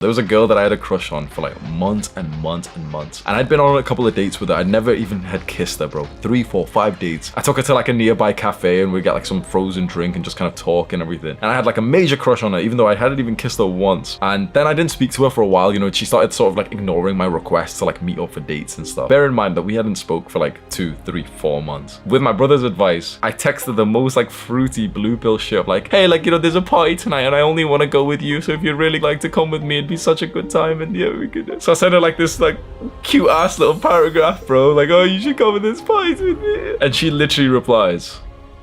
There was a girl that I had a crush on for like months and months and months. And I'd been on a couple of dates with her. I never even had kissed her, bro. 3, 4, 5 dates. I took her to like a nearby cafe and we got like some frozen drink and just kind of talk and everything. And I had like a major crush on her, even though I hadn't even kissed her once. And then I didn't speak to her for a while, you know, she started sort of like ignoring my requests to like meet up for dates and stuff. Bear in mind that we hadn't spoke for like 2, 3, 4 months. With my brother's advice, I texted the most like fruity blue pill shit of like, hey, like, you know, there's a party tonight and I only want to go with you. So if you'd really like to come with me, it'd be such a good time. And yeah, we could. So I sent her like this like cute ass little paragraph, bro, like, oh, you should come with this party with me. And she literally replies,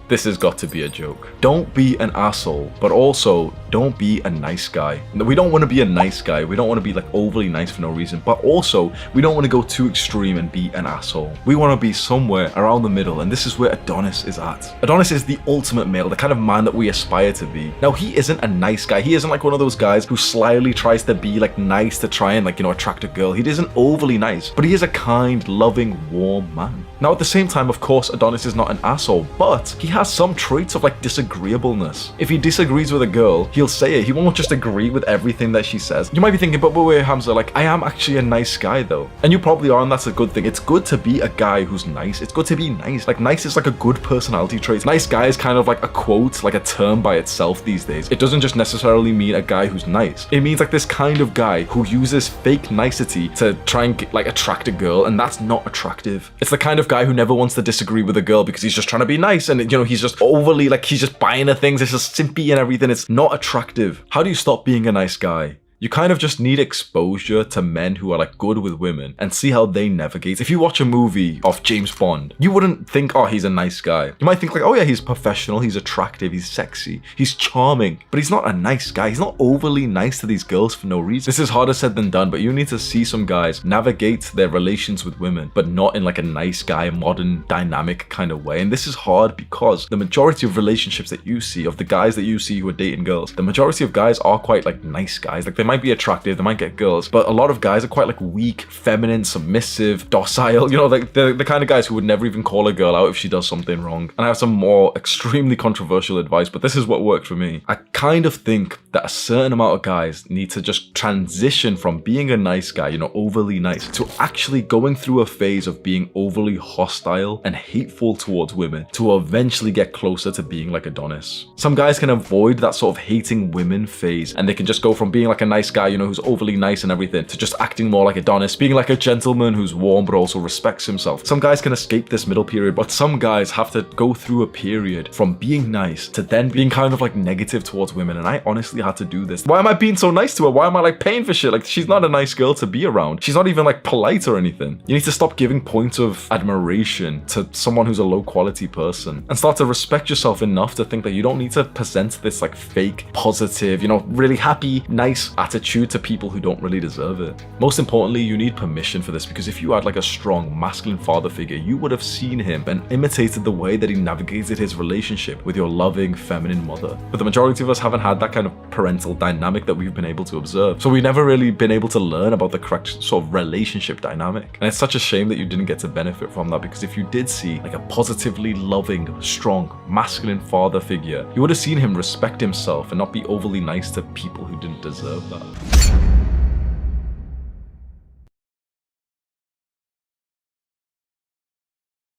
this has got to be a joke. Don't be an asshole, but also don't be a nice guy. We don't want to be a nice guy. We don't want to be like overly nice for no reason, but also we don't want to go too extreme and be an asshole. We want to be somewhere around the middle, and this is where Adonis is at. Adonis is the ultimate male, the kind of man that we aspire to be. Now, he isn't a nice guy. He isn't like one of those guys who slyly tries to be like nice to try and like, you know, attract a girl. He isn't overly nice, but he is a kind, loving, warm man. Now, at the same time, of course, Adonis is not an asshole, but he has some traits of like disagreeableness. If he disagrees with a girl, he'll say it. He won't just agree with everything that she says. You might be thinking, but wait, Hamza, like, I am actually a nice guy though. And you probably are, and that's a good thing. It's good to be a guy who's nice. It's good to be nice. Like, nice is like a good personality trait. Nice guy is kind of like a quote, like a term by itself these days. It doesn't just necessarily mean a guy who's nice. It means like this kind of guy who uses fake nicety to try and like attract a girl, and that's not attractive. It's the kind of guy who never wants to disagree with a girl because he's just trying to be nice, and you know, he's just overly like, he's just buying her things, it's just simpy and everything. It's not attractive. How do you stop being a nice guy? You kind of just need exposure to men who are like good with women and see how they navigate. If you watch a movie of James Bond, you wouldn't think, oh, he's a nice guy. You might think like, oh yeah, he's professional, he's attractive, he's sexy, he's charming, but he's not a nice guy. He's not overly nice to these girls for no reason. This is harder said than done, but you need to see some guys navigate their relations with women, but not in like a nice guy, modern, dynamic kind of way. And this is hard because the majority of relationships that you see, of the guys that you see who are dating girls, the majority of guys are quite like nice guys. Like, they might be attractive, they might get girls, but a lot of guys are quite like weak, feminine, submissive, docile, you know, like the kind of guys who would never even call a girl out if she does something wrong. And I have some more extremely controversial advice, but this is what worked for me. I kind of think that a certain amount of guys need to just transition from being a nice guy, you know, overly nice, to actually going through a phase of being overly hostile and hateful towards women to eventually get closer to being like Adonis. Some guys can avoid that sort of hating women phase, and they can just go from being like a nice guy, you know, who's overly nice and everything, to just acting more like Adonis, being like a gentleman who's warm but also respects himself. Some guys can escape this middle period, but some guys have to go through a period from being nice to then being kind of like negative towards women. And I honestly had to do this. Why am I being so nice to her? Why am I like paying for shit? Like, she's not a nice girl to be around. She's not even like polite or anything. You need to stop giving points of admiration to someone who's a low quality person and start to respect yourself enough to think that you don't need to present this like fake, positive, you know, really happy, nice attitude to people who don't really deserve it. Most importantly, you need permission for this, because if you had like a strong masculine father figure, you would have seen him and imitated the way that he navigated his relationship with your loving feminine mother. But the majority of us haven't had that kind of parental dynamic that we've been able to observe. So we've never really been able to learn about the correct sort of relationship dynamic. And it's such a shame that you didn't get to benefit from that, because if you did see like a positively loving, strong, masculine father figure, you would have seen him respect himself and not be overly nice to people who didn't deserve that.